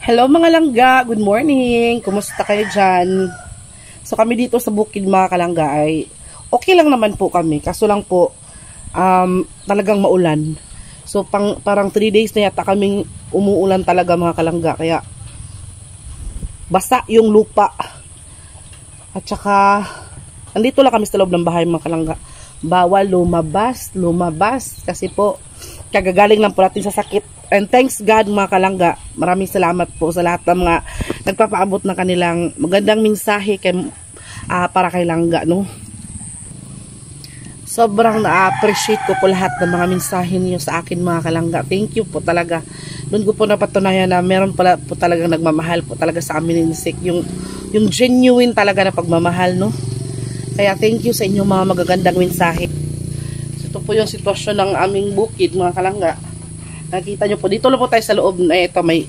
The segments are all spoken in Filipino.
Hello mga langga, good morning. Kumusta kayo dyan? So kami dito sa bukid mga kalangga ay okay lang naman po kami. Kaso lang po talagang maulan. So parang 3 days na yata kaming umuulan talaga mga kalangga. Kaya basa yung lupa. At saka andito lang kami sa loob ng bahay mga kalangga. Bawal lumabas kasi po kagagaling lang po natin sa sakit. And thanks God mga kalangga, maraming salamat po sa lahat ng mga nagpapaabot ng kanilang magandang mensahe para kay langga, no? Sobrang na-appreciate ko po lahat ng mga mensahe niyo sa akin mga kalangga. Thank you po talaga. Doon ko po napatunayan na meron pala po talagang nagmamahal po talaga sa amin ni Sik. Yung genuine talaga na pagmamahal, no? Kaya thank you sa inyo mga magagandang mensahe. Ito po yung sitwasyon ng aming bukid mga kalangga. Nakita nyo po, dito lang po tayo sa loob. Ito may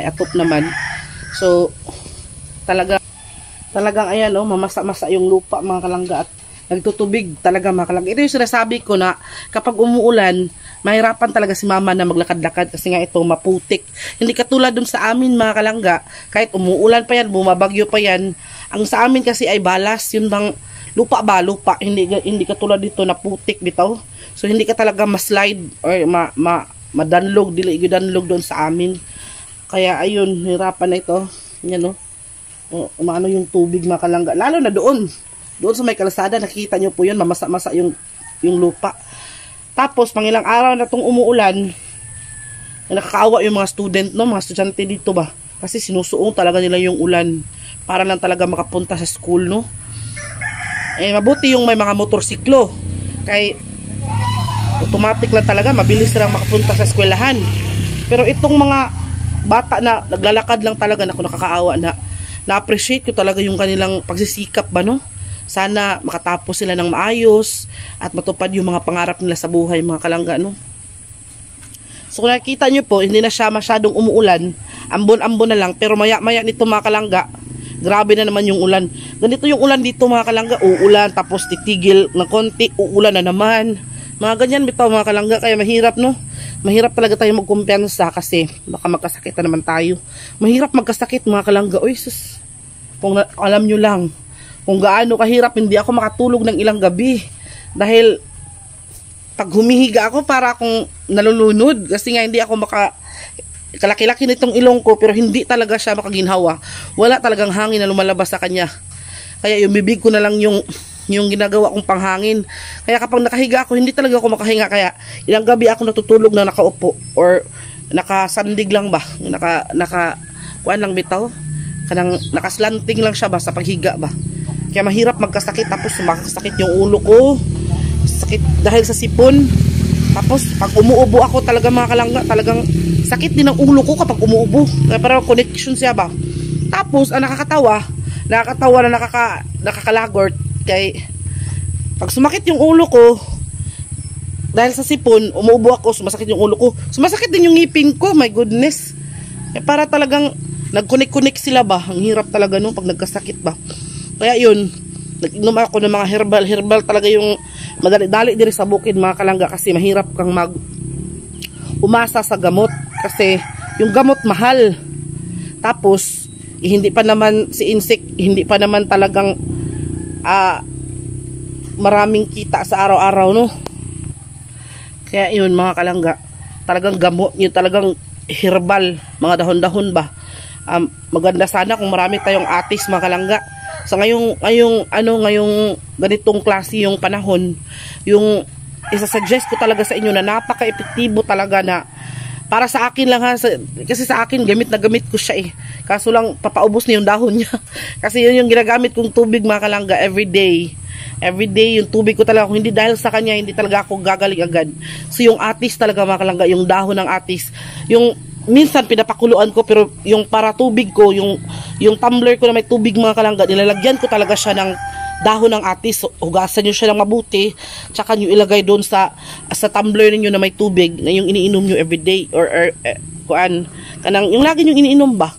atop naman. So talagang ayan, oh, mamasa-masa yung lupa mga kalangga at nagtutubig talaga mga kalangga. Ito yung sinasabi ko na kapag umuulan, mahirapan talaga si mama na maglakad-lakad kasi nga ito maputik. Hindi katulad dun sa amin mga kalangga, kahit umuulan pa yan, bumabagyo pa yan, ang sa amin kasi ay balas, yun bang lupa, hindi katulad dito na putik bitaw. So hindi ka talaga ma-slide or madanlog, danlog doon sa amin. Kaya ayun, hirapan na ito. Yan, no? Umano yung tubig mga kalangga. Lalo na doon sa may kalsada, nakikita nyo po yun, mamasa-masa yung lupa. Tapos, pangilang araw na itong umuulan, nakakaawa yung mga student, no? Mga estudyante dito ba? Kasi sinusuong talaga nila yung ulan para lang talaga makapunta sa school, no? Mabuti yung may mga motorsiklo. Kay automatic lang talaga, mabilis lang makapunta sa eskwelahan. Pero itong mga bata na naglalakad lang talaga, nakakaawa na na-appreciate ko talaga yung kanilang pagsisikap ba, no? Sana makatapos sila ng maayos at matupad yung mga pangarap nila sa buhay mga kalangga, no? So kung nakikita nyo po, hindi na siya masyadong umuulan, ambon-ambon na lang, pero maya-maya nito mga kalangga, grabe na naman yung ulan. Ganito yung ulan dito mga kalangga, uulan tapos titigil ng konti, uulan na naman. Mga ganyan bitaw mga kalangga, kaya mahirap, no? Mahirap talaga tayo magkumpiyansa kasi baka magkasakit na naman tayo. Mahirap magkasakit mga kalangga. Uy, sus. Kung alam nyo lang kung gaano kahirap, hindi ako makatulog ng ilang gabi. Dahil pag humihiga ako para akong nalulunod. Kasi nga hindi ako kalaki-laki nitong ilong ko pero hindi talaga siya makaginhawa. Wala talagang hangin na lumalabas sa kanya. Kaya yung bibig ko na lang yung ginagawa kong panghangin. Kaya kapag nakahiga ako, hindi talaga ako makahinga. Kaya ilang gabi ako natutulog na nakaupo or nakasandig lang ba? Kuan lang bitaw. Kanang nakaslanting lang siya ba sa paghiga ba? Kaya mahirap magkasakit, tapos sumakasakit yung ulo ko. Sakit dahil sa sipon. Tapos pag umuubo ako talaga mga kalangga, talagang sakit din ang ulo ko kapag umuubo. Kaya parang connection siya ba? Tapos ang nakakatawa na nakakalagort. Kay pag sumakit yung ulo ko dahil sa sipon, umuubo ako, sumasakit yung ulo ko, sumasakit din yung ngipin ko, my goodness. Para talagang nagkunik-kunik sila ba, ang hirap talaga no pag nagkasakit ba. Kaya yun, nag-inom ako ng mga herbal talaga yung madali-dali din sa bukid mga kalangga, kasi mahirap kang umasa sa gamot kasi yung gamot mahal. Tapos hindi pa naman si insect, hindi pa naman talagang maraming kita sa araw-araw, no? Kaya yun mga kalangga, talagang gamot yun, talagang herbal, mga dahon-dahon ba. Maganda sana kung marami tayong atis mga kalangga. So ngayong ganitong klase yung panahon, yung isa-suggest ko talaga sa inyo na napaka-epektibo talaga na para sa akin lang ha, kasi sa akin gamit na gamit ko siya eh. Kaso lang papaubos na yung dahon niya. Kasi yun yung ginagamit kong tubig mga kalangga everyday. Everyday yung tubig ko talaga. Kung hindi dahil sa kanya, hindi talaga ako gagaling agad. So yung atis talaga mga kalangga, yung dahon ng atis. Yung minsan pinapakuluan ko, pero yung para tubig ko, yung tumbler ko na may tubig mga kalangga, nilalagyan ko talaga siya ng dahon ng atis. So, hugasan nyo siya ng mabuti, tsaka nyo ilagay doon sa tumbler ninyo na may tubig na yung iniinom nyo everyday or yung lagi nyo iniinom ba,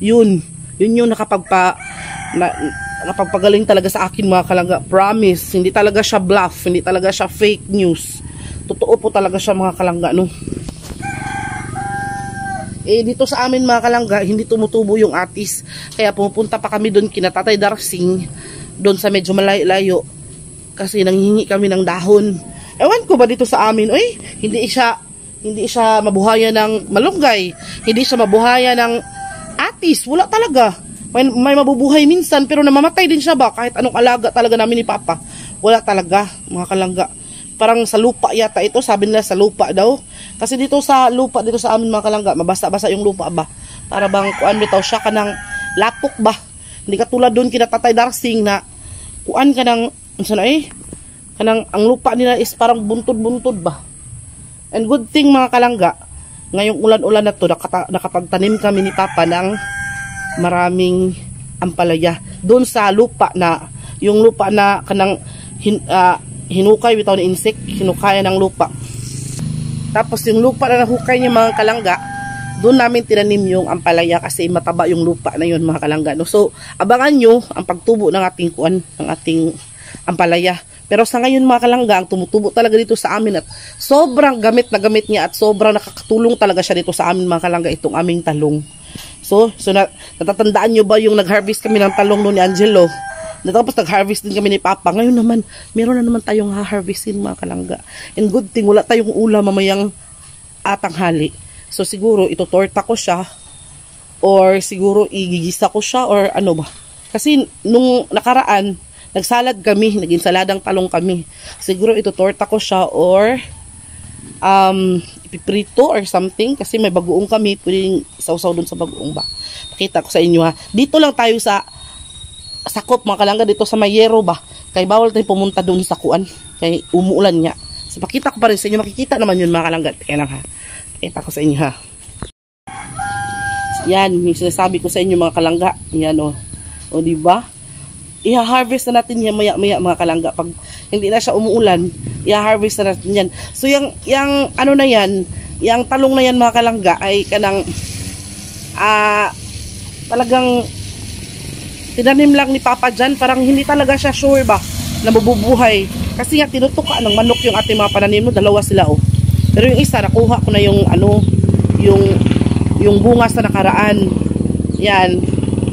yun yung nakapagpagaling talaga sa akin mga kalangga. Promise, hindi talaga siya bluff, hindi talaga siya fake news, totoo po talaga siya mga kalangga, no? Eh, dito sa amin mga kalangga, hindi tumutubo yung atis. Kaya pupunta pa kami doon kina Tatay Darsing, doon sa medyo malayo-layo. Kasi nanghingi kami ng dahon. Ewan ko ba dito sa amin, oy, hindi siya mabuhayan ng malunggay. Hindi siya mabuhayan ng atis. Wala talaga. May mabubuhay minsan, pero namamatay din siya ba? Kahit anong alaga talaga namin ni Papa. Wala talaga, mga kalangga. Parang sa lupa yata ito, sabi nila sa lupa daw. Kasi dito sa lupa, dito sa amin mga kalangga, mabasa-basa yung lupa ba? Para bang kuan bitaw siya kanang lapok ba? Hindi katulad doon kina Tatay Darsing na kuan kanang kanang ang lupa nila is parang buntod-buntod ba? And good thing mga kalangga, ngayong ulan-ulan na to, nakapagtanim kami ni Papa ng maraming ampalaya. Doon sa lupa na, yung lupa na kanang hinukay bitaw ni insect, hinukaya ng lupa. Tapos yung lupa na nahukay niya mga kalangga, doon namin tinanim yung ampalaya kasi mataba yung lupa na yun mga kalangga. No? So, abangan nyo ang pagtubo ng ating kuan, ng ating ampalaya. Pero sa ngayon mga kalangga, ang tumutubo talaga dito sa amin at sobrang gamit na gamit niya at sobrang nakakatulong talaga siya dito sa amin mga kalangga, itong aming talong. So natatandaan nyo ba yung nag-harvest kami ng talong noon ni Angelo? Tapos nag-harvest din kami ni Papa. Ngayon naman, meron na naman tayong ha-harvestin mga kalangga. And good thing, wala tayong ulam mamayang tanghali. So siguro, itotorta ko siya or siguro igigisa ko siya or ano ba. Kasi nung nakaraan, nagsalad kami, nag-insaladang talong kami. Siguro itotorta ko siya or ipiprito or something kasi may bagoong kami, pwedeng sausaw dun sa bagoong ba. Pakita ko sa inyo ha. Dito lang tayo sa sakop mga kalangga, dito sa Mayero ba. Kaya bawal tayo pumunta dun sa kuan. Kaya umuulan niya. So pakita ko pa rin sa inyo, makikita naman yun mga kalangga. Kaya lang ha. Pakita ko sa inyo ha. Yan, yung sinasabi ko sa inyo mga kalangga. Yan o. O diba? I-harvest na natin yan maya-maya mga kalangga. Pag hindi na siya umuulan, i-harvest na natin yan. So yung ano na yan, yung talong na yan mga kalangga ay kanang talagang tinanim lang ni Papa dyan. Parang hindi talaga siya sure ba na mabubuhay. Kasi nga tinutuka ng manok yung ating mga pananim no, dalawa sila oh. Pero yung isa nakuha ko na yung ano, yung bunga sa nakaraan. Yan.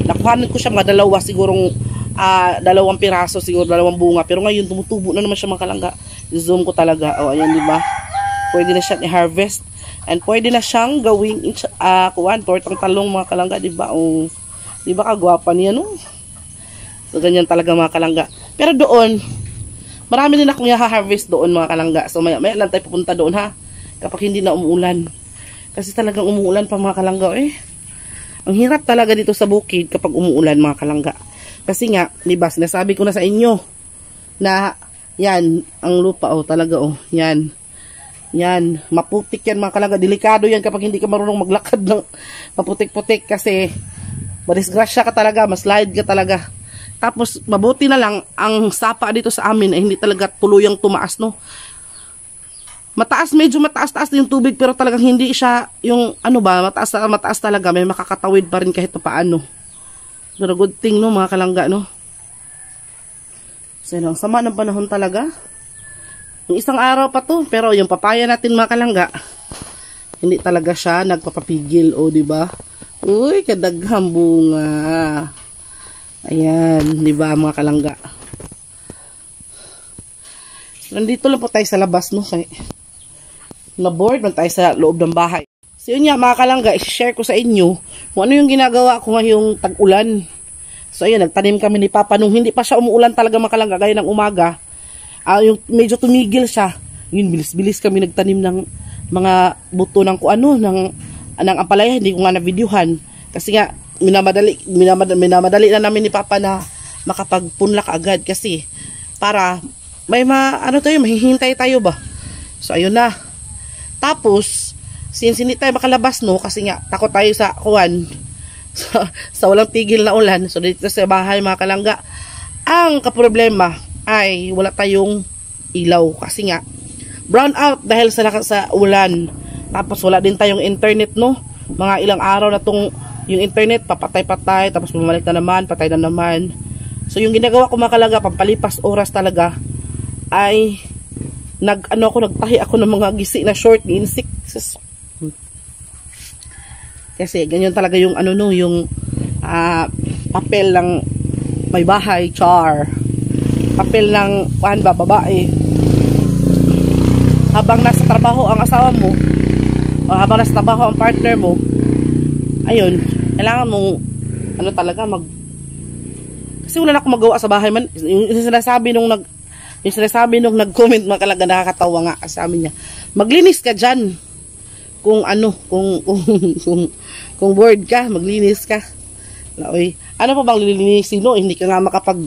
Nakuhanan ko siya mga dalawa sigurong dalawang piraso siguro, dalawang bunga. Pero ngayon tumutubo na naman siya mga kalangga. Zoom ko talaga. Oh, ayan, di ba? Pwede na siya i-harvest. And pwede na siyang gawing tortang talong mga kalangga, di ba? Oh, di ba kagwapa niya no? So ganyan talaga mga kalangga. Pero doon, marami din akong i-harvest doon mga kalangga. So maya lang tayo pupunta doon ha. Kapag hindi na umuulan. Kasi talagang umuulan pa mga kalangga eh. Ang hirap talaga dito sa bukid kapag umuulan mga kalangga. Kasi nga, di ba, sinasabi ko na sa inyo na yan, ang lupa oh, talaga oh, yan. Yan, maputik yan mga kalangga. Delikado yan kapag hindi ka marunong maglakad ng maputik-putik kasi madisgrasya ka talaga, maslide ka talaga. Tapos, mabuti na lang, ang sapa dito sa amin ay hindi talaga tuluyang tumaas, no? Mataas, medyo mataas-taas yung tubig, pero talagang hindi siya, yung, ano ba, mataas talaga, may makakatawid pa rin kahit paano. Pero good thing, no, mga kalangga, no? So, ang sama ng panahon talaga. Yung isang araw pa to, pero yung papaya natin, mga kalangga, hindi talaga siya nagpapapigil, o, diba? Uy, kadaghang bunga. Ayan, di ba mga kalangga? Nandito lang po tayo sa labas, no? Kaya na-board man tayo sa loob ng bahay. So yun nga mga kalangga, i-share ko sa inyo kung ano yung ginagawa ko ngayong tag-ulan. So ayun, nagtanim kami ni Papa nung hindi pa siya umuulan talaga mga kalangga, gaya ng umaga. Yung medyo tumigil siya. Yun, bilis-bilis kami nagtanim ng mga buto ng kuano, ng ampalaya, hindi ko nga na-videohan. Kasi nga, minamadali na namin ni Papa na makapagpunlak agad kasi para may mahihintay tayo ba. So ayun na. Tapos since hindi tayo makalabas no kasi nga takot tayo sa kuwan sa walang tigil na ulan. So dito sa bahay mga kalangga, ang kaproblema ay wala tayong ilaw kasi nga brown out dahil sa ulan. Tapos wala din tayong internet no. Mga ilang araw na tong yung internet, papatay-patay, tapos bumalik na naman, patay na naman. So, yung ginagawa ko mga kalangga, pampalipas oras talaga, ay, nagtahi ako ng mga gisi na short insects. Kasi ganyan talaga yung ano no, yung papel ng may bahay, char. Papel ng kuan ba, babae. Habang nasa trabaho ang asawa mo, o habang nasa trabaho ang partner mo, ayun, kailangan mong ano talaga kasi wala na akong magawa sa bahay man. Yung sinasabi nung nag-comment mga kalaga, nakakatawa nga sabi niya, maglinis ka dyan. Kung bored ka, maglinis ka. Oy, ano pa bang lilinisin no? Hindi ka nga makapag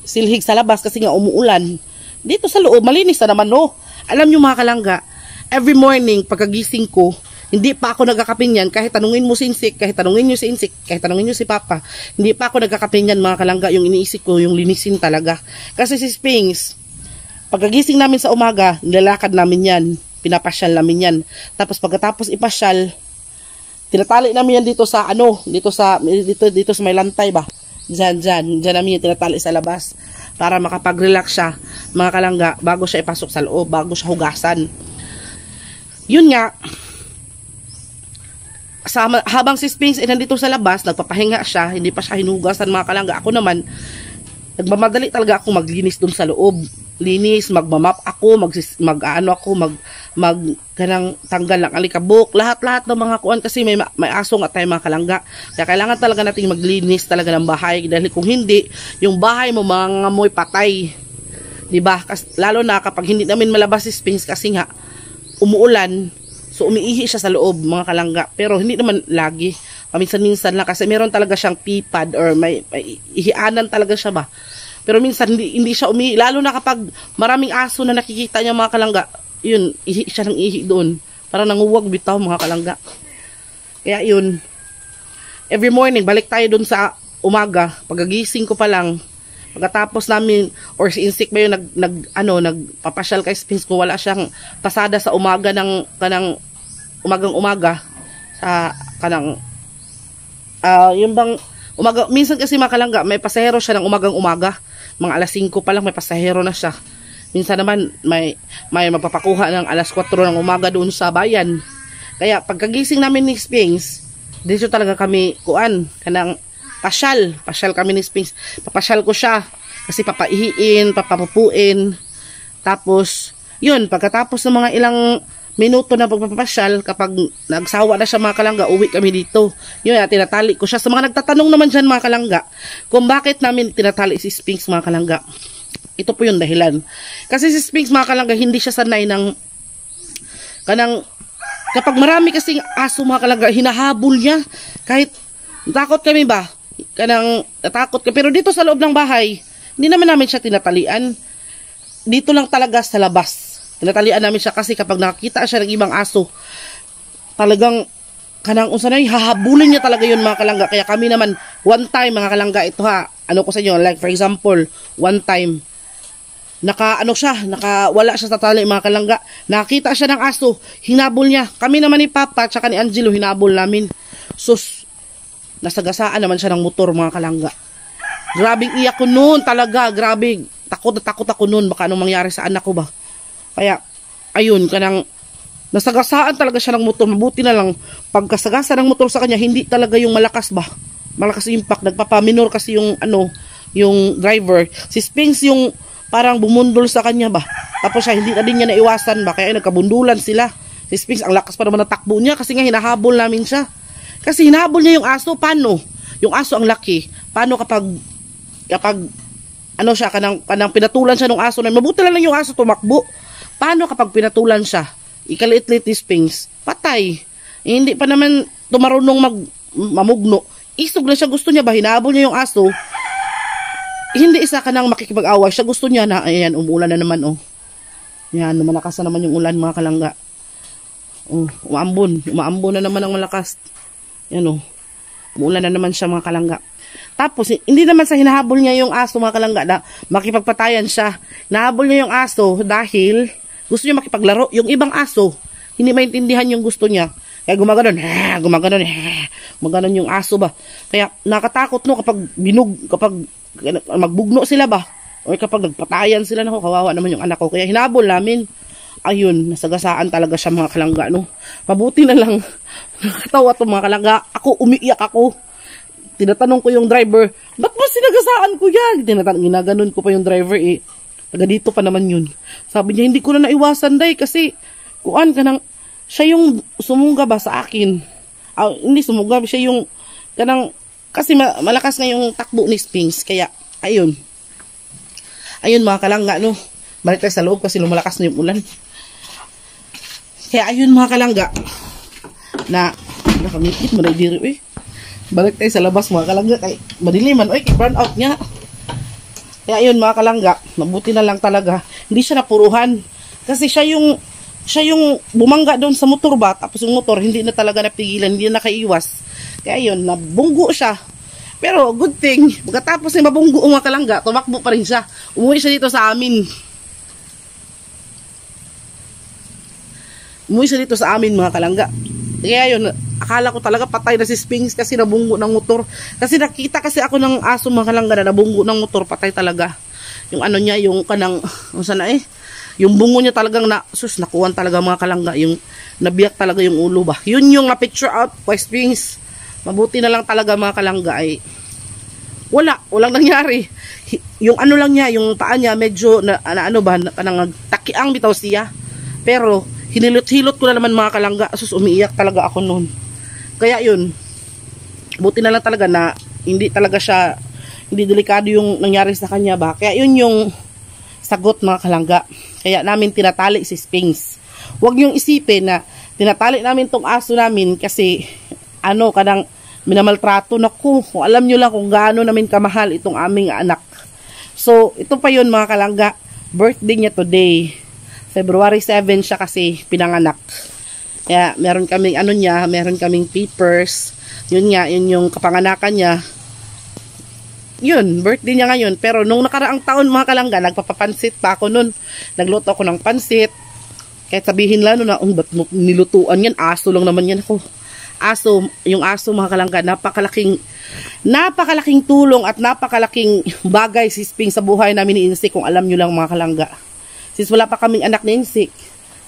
silhig sa labas kasi nga umuulan. Dito sa loob, malinis na naman no. Alam nyo mga kalangga, every morning pagkagising ko, hindi pa ako nagkakaping yan, kahit tanungin mo si Insik, kahit tanungin nyo si Insik, kahit tanungin nyo si Papa, hindi pa ako nagkakaping yan mga kalangga. Yung iniisip ko, yung linisin talaga. Kasi si Spings, pagkagising namin sa umaga, nilalakad namin yan, pinapasyal namin yan. Tapos pagkatapos ipasyal, tinatali namin yan dito sa may lantay ba? Diyan namin yan tinatali sa labas para makapag-relax siya, mga kalangga, bago siya ipasok sa loob, bago siya hugasan. Yun nga, habang si Sphinx nandito sa labas, nagpapahinga siya, hindi pa siya hinugasan mga kalangga. Ako naman, nagmamadali talaga ako maglinis dun sa loob. Linis, magmamap ako, kanang tanggal ng alikabok, lahat ng mga kuan kasi may aso nga tayo mga kalangga. Kaya kailangan talaga nating maglinis talaga ng bahay dahil kung hindi, yung bahay mo mangangamoy patay. 'Di ba? Lalo na kapag hindi namin malabas si Sphinx kasi nga umuulan. So umiihi siya sa loob mga kalangga, pero hindi naman lagi. Paminsan-minsan lang kasi meron talaga siyang pipad or may ihianan talaga siya ba. Pero minsan hindi siya umihi, lalo na kapag maraming aso na nakikita niya mga kalangga, yun, ihi siya ng ihi doon. Para nanguwag bitaw mga kalangga. Kaya yun, every morning balik tayo doon sa umaga, pagagising ko pa lang, pagkatapos namin, or si Insik ba yun, nagpapasyal kay Sphinx ko, wala siyang pasada sa umaga umagang-umaga, sa yung bang, umaga, minsan kasi mga kalangga, may pasahero siya ng umagang-umaga, mga alas 5 pa lang may pasahero na siya. Minsan naman, may magpapakuha ng alas 4 ng umaga doon sa bayan. Kaya pagkagising namin ni Sphinx, dito talaga kami, pasyal kami ni Sphinx. Papasyal ko siya kasi papaihiin, papapupuin. Tapos, yun, pagkatapos ng mga ilang minuto na pagpapasyal, kapag nagsawa na siya mga kalangga, uwi kami dito. Yun, tinatali ko siya. Sa mga nagtatanong naman dyan mga kalangga, kung bakit namin tinatali si Sphinx mga kalangga, ito po yung dahilan. Kasi si Sphinx mga kalangga, hindi siya sanay ng kapag marami kasing aso mga kalangga, hinahabol niya. Kahit takot kami ba? Natakot ka. Pero dito sa loob ng bahay, hindi naman namin siya tinatalian. Dito lang talaga sa labas. Tinatalian namin siya kasi kapag nakakita siya ng ibang aso, talagang hahabulin niya talaga yun mga kalangga. Kaya kami naman, one time mga kalangga, ito ko sa inyo, like for example, one time, wala siya sa tali mga kalangga, nakita siya ng aso, hinabol niya. Kami naman ni Papa, tsaka ni Angelo, hinabol namin. Sus, nasagasaan naman siya ng motor mga kalangga. Grabing iyak ko noon talaga, grabe. Takot ako noon, baka anong mangyari sa anak ko ba. Kaya, ayun, nasagasaan talaga siya ng motor. Mabuti na lang, pagkasagasa ng motor sa kanya, hindi talaga yung malakas ba. Malakas impact, nagpapaminor kasi yung driver. Si Sphinx yung parang bumundol sa kanya ba. Tapos siya, hindi na din niya naiwasan ba. Kaya nagkabundulan sila. Si Sphinx, ang lakas pa naman ng takbo niya kasi nga hinahabol namin siya. Kasi hinahabol niya yung aso, paano? Yung aso ang laki. Paano kapag pinatulan siya ng aso na mabuti lang yung aso tumakbo. Paano kapag pinatulan siya? Ikaliit-lit ni Sphinx, patay. Hindi pa naman tumarunong mamugno. Isog na siya, gusto niya ba? Hinahabol niya yung aso. Hindi isa ka nang makikipag-away. Siya gusto niya na, ayan, umuulan na naman, oh. Yan, malakas na naman yung ulan, mga kalangga. Oh, umaambon na naman ang malakas. Yan, oh. Umuulan na naman siya, mga kalangga. Tapos, hindi naman sa hinahabol niya yung aso, mga kalangga, na makipagpatayan siya. Hinahabol niya yung aso dahil gusto niya makipaglaro. Yung ibang aso, hindi maintindihan yung gusto niya. Kaya gumaganon yung aso ba. Kaya nakatakot no kapag magbugno sila ba. O kapag nagpatayan sila na kawawa naman yung anak ko. Kaya hinabol namin. ayun, nasagasaan talaga siya mga kalangga, no. Mabuti na lang, nakatawa to mga kalangga. Ako, umiiyak ako. Tinatanong ko yung driver, ba't mo sinagasaan ko yan? Ginaganon ko pa yung driver eh. Taga dito pa naman yun. Sabi niya, hindi ko na naiwasan day kasi kuan kanang siya yung sumungga ba sa akin. Hindi sumungga, siya yung kanang kasi malakas na yung takbo ni Sphinx. Kaya ayun. Ayun mga kalangga, no. Balik tayo sa loob kasi lumalakas na yung ulan. Kaya ayun mga kalangga na nakangipit mo na diri eh. Balik tayo sa labas mga kalangga kay madiliman oy, kay burn out niya. Kaya ayun mga kalangga, mabuti na lang talaga hindi siya napuruhan kasi siya yung bumangga doon sa motor ba, tapos yung motor hindi na talaga napigilan, hindi na nakaiwas. Kaya ayun, nabunggo siya. Pero good thing, pagkatapos ay mabunggo mga kalangga, tumakbo pa rin siya. Umuwi siya dito sa amin. Umuwi siya dito sa amin mga kalangga. Kaya yun, akala ko talaga patay na si Sphinx kasi nabunggo ng motor. Kasi nakita kasi ako ng aso mga kalangga na nabunggo ng motor, patay talaga. Yung ano niya, yung kanang, sana yung bungo niya talagang nakuhan talaga mga kalangga. Yung nabiyak talaga yung ulo ba. Yun yung na-picture out by Sphinx. Mabuti na lang talaga mga kalangga ay walang nangyari. Yung ano lang niya, yung paa niya medyo ano ba, takiang bitaw siya. Pero hinilot-hilot ko na naman mga kalangga. Umiiyak talaga ako noon. Kaya yun, buti na lang talaga na hindi talaga siya, hindi delikado yung nangyari sa kanya ba. Kaya yun yung sagot mga kalangga. Kaya namin tinatali si Sphinx. Huwag niyong isipin na tinatali namin tong aso namin kasi kanang minamaltrato. Naku, kung alam nyo lang kung gaano namin kamahal itong aming anak. So, ito pa yun mga kalangga. Birthday niya today. February 7 siya kasi pinanganak. Kaya meron kaming meron kaming papers. Yun yung kapanganakan niya. Yun, birthday niya ngayon. Pero nung nakaraang taon mga kalangga, nagpapapansit pa ako nun. Nagluto ako ng pansit. Kahit sabihin lang na, ba't mo nilutuan yan? Aso lang naman yan ako. Yung aso mga kalangga, napakalaking tulong at napakalaking bagay si Sphinx sa buhay namin ni Insik, kung alam nyo lang mga kalangga. Since wala pa kaming anak ni Insik,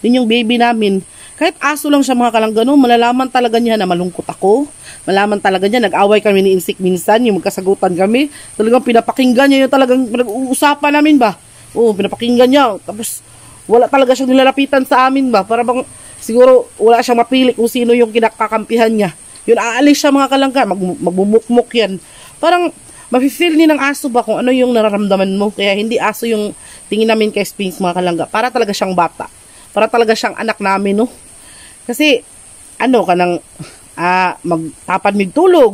yun yung baby namin. Kahit aso lang siya mga kalangga, no, malalaman talaga niya na malungkot ako. Malaman talaga niya, nag-away kami ni Insik minsan, yung magkasagutan kami. Talagang pinapakinggan niya yung talagang pinag-uusapan namin ba. Oo, pinapakinggan niya. Tapos, wala talaga siyang nilalapitan sa amin ba. Para bang, siguro, wala siyang mapili kung sino yung kinakakampihan niya. Yun, aalis siya mga kalangga, magbumukmuk yan. Parang, mafe-feel ni ng aso ba kung ano yung nararamdaman mo. Kaya hindi aso yung tingin namin kay Sphinx mga kalangga. Para talaga siyang bata. Para talaga siyang anak namin, no. Kasi, kanang, magtapad migtulog.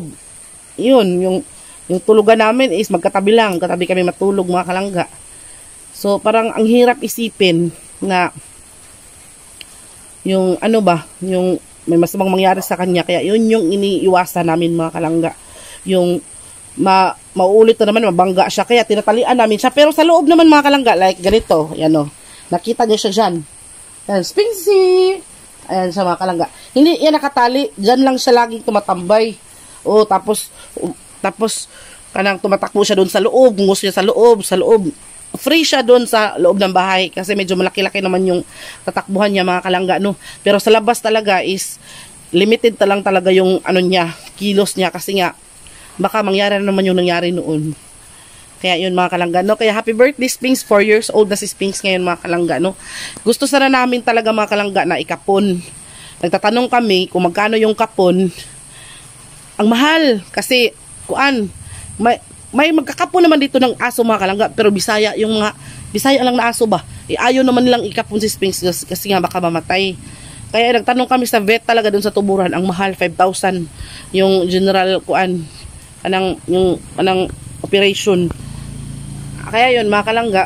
Yun, yung tulugan namin is magkatabi lang. Katabi kami matulog mga kalangga. So, parang ang hirap isipin na yung yung may masamang mangyari sa kanya. Kaya yun yung iniiwasan namin mga kalangga. Yung mauulit na naman, mabangga siya. Kaya tinatalian namin siya. Pero sa loob naman mga kalangga, like ganito, yan o. Nakita niya siya dyan. Yan, Sphinxy! Ayan siya mga kalangga. Hindi yan nakatali. Diyan lang siya laging tumatambay. O, tapos, kanang tumatakbo siya doon sa loob. Ngos niya sa loob. Free siya doon sa loob ng bahay. Kasi medyo malaki-laki naman yung tatakbuhan niya mga kalangga, no. Pero sa labas talaga is limited lang talaga yung niya, kilos niya. Kasi nga, baka mangyari na naman yung nangyari noon. Kaya yun mga kalangga, no. Kaya happy birthday Sphinx, 4 years old na si Sphinx ngayon mga kalangga, no. Gusto sana namin talaga mga kalangga na ikapon. Nagtatanong kami kung magkano yung kapon. Ang mahal kasi may magkakapon naman dito ng aso mga kalangga, pero Bisaya lang na aso ba. Ayaw naman nilang ikapon si Sphinx kasi nga baka mamatay. Kaya nagtanong kami sa vet talaga dun sa tuburan, ang mahal 5,000 yung general anang operation. Kaya yun mga kalangga,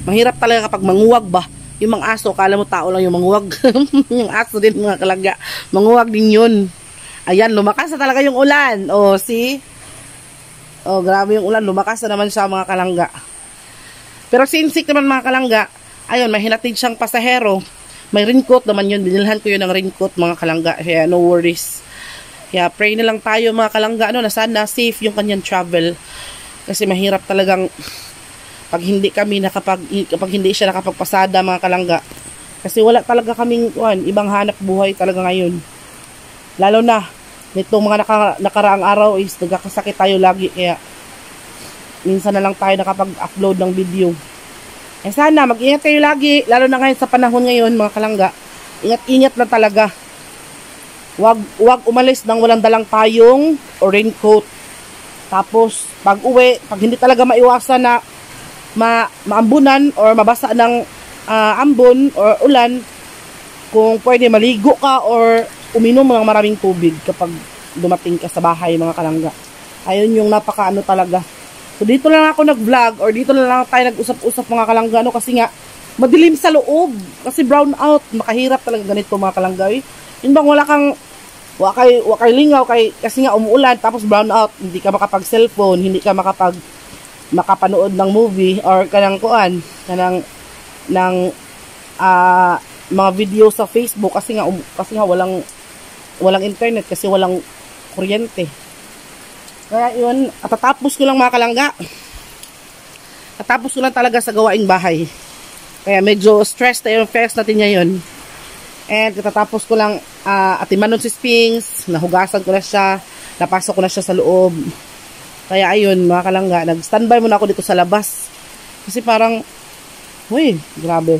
mahirap talaga kapag manguwag ba. Yung mga aso, kala mo tao lang yung manguwag. Yung aso din mga kalangga, manguwag din yun. Ayan, lumakas na talaga yung ulan. O, see? O, grabe yung ulan, lumakas na naman siya mga kalangga. Pero si Insik naman mga kalangga, ayun, may hinatid siyang pasahero. May raincoat naman yun, binilhan ko yun ng raincoat mga kalangga. Kaya no worries. Kaya pray na lang tayo mga kalangga, na sana safe yung kanyang travel. Kasi mahirap talagang kapag hindi siya nakapagpasada mga kalangga. Kasi wala talaga kaming ibang hanap buhay talaga ngayon. Lalo na nitong mga nakaraang araw is nagkakasakit tayo lagi, kaya minsan na lang tayo nakapag-upload ng video. Eh sana mag-ingat kayo lagi, lalo na ngayon sa panahon ngayon mga kalangga. Ingat-ingat na talaga. Wag umalis nang walang dalang payong o raincoat. Tapos pag uwi, pag hindi talaga maiwasan na maambunan or mabasa ng ambon or ulan, kung pwede maligo ka or uminom ng maraming tubig kapag dumating ka sa bahay mga kalangga. Ayun yung napakaano talaga. So dito lang ako nag-vlog or dito lang tayo nag-usap-usap mga kalangga, no, kasi nga madilim sa loob, kasi brown out, makahirap talaga ganito mga kalangga. Yun bang wala kay lingaw kasi nga umuulan tapos brown out, hindi ka makapag-cellphone, hindi ka makapanood ng movie or kanang mga video sa Facebook kasi nga walang internet kasi walang kuryente. Kaya yun, tatapos ko lang mga kalangga. Tatapos ko lang talaga sa gawaing bahay. Kaya medyo stress na yung face natin ngayon. And katatapos ko lang atimanon si Sphinx, nahugasan ko na siya, napasok ko na siya sa loob. Kaya ayun mga kalangga, nag-standby muna ako dito sa labas. Kasi parang, grabe.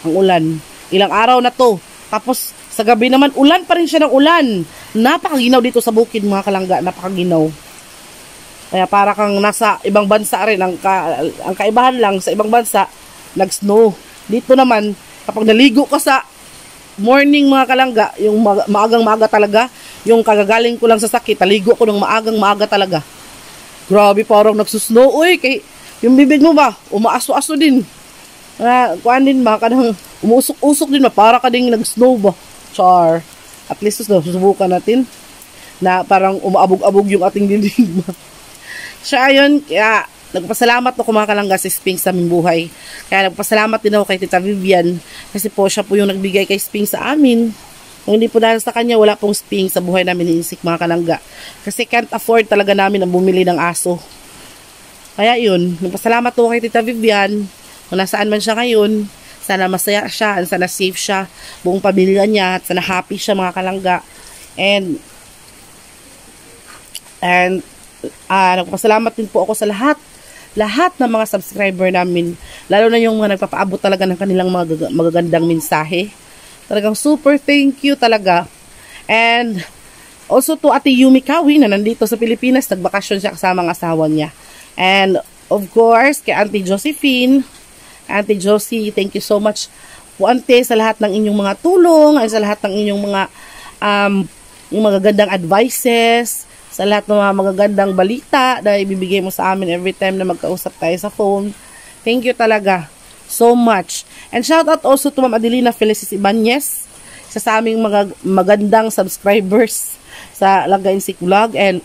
Ang ulan. Ilang araw na to. Tapos sa gabi naman, ulan pa rin siya ng ulan. Napakaginaw dito sa bukid mga kalangga, napakaginaw. Kaya para kang nasa ibang bansa rin. Ang kaibahan lang sa ibang bansa, nag-snow. Dito naman, kapag naligo ka sa morning mga kalangga, yung maagang-maaga talaga, yung kagagaling ko lang sa sakit, naligo ko ng maagang-maaga talaga. Grabe, parang nagsusnow. Kay yung bibig mo ba, umaaso-aso din. Kuan din ba, kadang umusok-usok din ba, para ka ding nag-snow ba. Char. At least susubukan natin na parang umaabog-abog yung ating dinding ba. Siya ayun, kaya nagpasalamat ako mga kalangga si Sphinx sa aming buhay. Kaya nagpasalamat din ako kay Tita Vivian kasi po siya po yung nagbigay kay Sphinx sa amin. Kung hindi po dahil sa kanya, wala pong Sphinx sa buhay namin ni Insik mga kalangga. Kasi can't afford talaga namin ang bumili ng aso. Kaya yun, nagpasalamat ako kay Tita Vivian. Kung nasaan man siya ngayon, sana masaya siya, sana safe siya, buong pamilya niya, at sana happy siya mga kalangga. And nagpasalamat din po ako sa lahat ng mga subscriber namin, lalo na yung mga nagpapaabot talaga ng kanilang mga magagandang mensahe. Talagang super thank you talaga. And also to Ate Yumi Kawi na nandito sa Pilipinas, nagbakasyon siya kasama ang asawa niya. And of course, kay Auntie Josephine, Auntie Josie, thank you so much po ante sa lahat ng inyong mga tulong, at sa lahat ng inyong mga yung magagandang advices, sa lahat ng mga magagandang balita na ibibigay mo sa amin every time na magkausap tayo sa phone. Thank you talaga so much. And shout out also to Ma'am Adelina Felicis Ibanez, sa aming magandang subscribers sa Langga Insik Vlog. And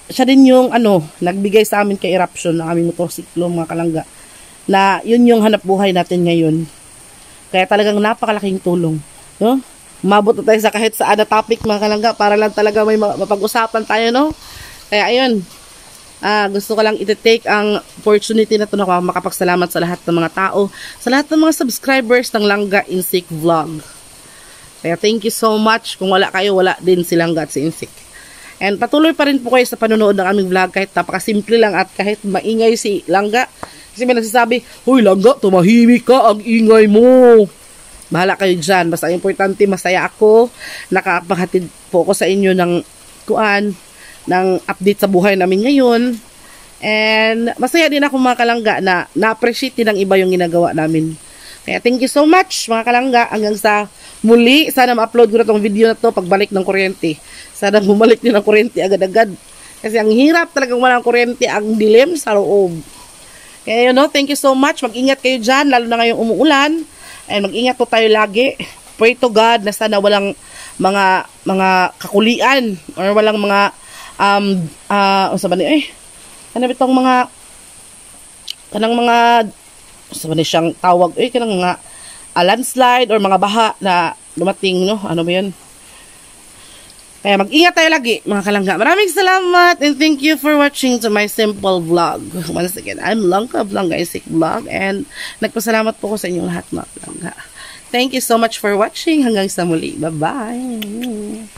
siya din yung nagbigay sa amin kay Eruption ng aming motorsiklo mga kalangga, na yun yung hanap buhay natin ngayon. Kaya talagang napakalaking tulong, no? Umabot na tayo sa kahit sa ada topic mga kalangga para lang talaga may mapag-usapan tayo, no? Kaya ayun, gusto ko lang iti-take ang opportunity na ito na makapagsalamat sa lahat ng mga tao, sa lahat ng mga subscribers ng Langga Insik Vlog. Kaya thank you so much. Kung wala kayo, wala din si Langga at si Insik. And patuloy pa rin po kayo sa panonood ng aming vlog kahit napakasimple lang at kahit maingay si Langga. Kasi may nagsasabi, "Hoy Langga, tumahimik ka, ang ingay mo." Bahala kayo dyan. Basta importante, masaya ako. Nakapaghatid po ako sa inyo ng update sa buhay namin ngayon. And masaya din ako mga kalangga na na-appreciate din ng iba yung ginagawa namin. Kaya thank you so much mga kalangga. Hanggang sa muli, sana ma-upload ko na tong video na to pagbalik ng kuryente. Sana bumalik din ang kuryente agad-agad. Kasi ang hirap talagang walang kuryente, ang dilim sa loob. Kaya yun, thank you so much. Mag-ingat kayo dyan, lalo na ngayong umuulan. And mag-ingat po tayo lagi. Pray to God na sana walang mga kakulian or walang mga siyang tawag, kanang mga landslide or mga baha na dumating, no? Ano ba yun? Kaya mag-ingat tayo lagi, mga kalangga. Maraming salamat and thank you for watching to my simple vlog. Once again, I'm Langka Vlog, Isaac Vlog, and nagpasalamat po ko sa inyong lahat, mga kalangga. Thank you so much for watching. Hanggang sa muli. Bye-bye.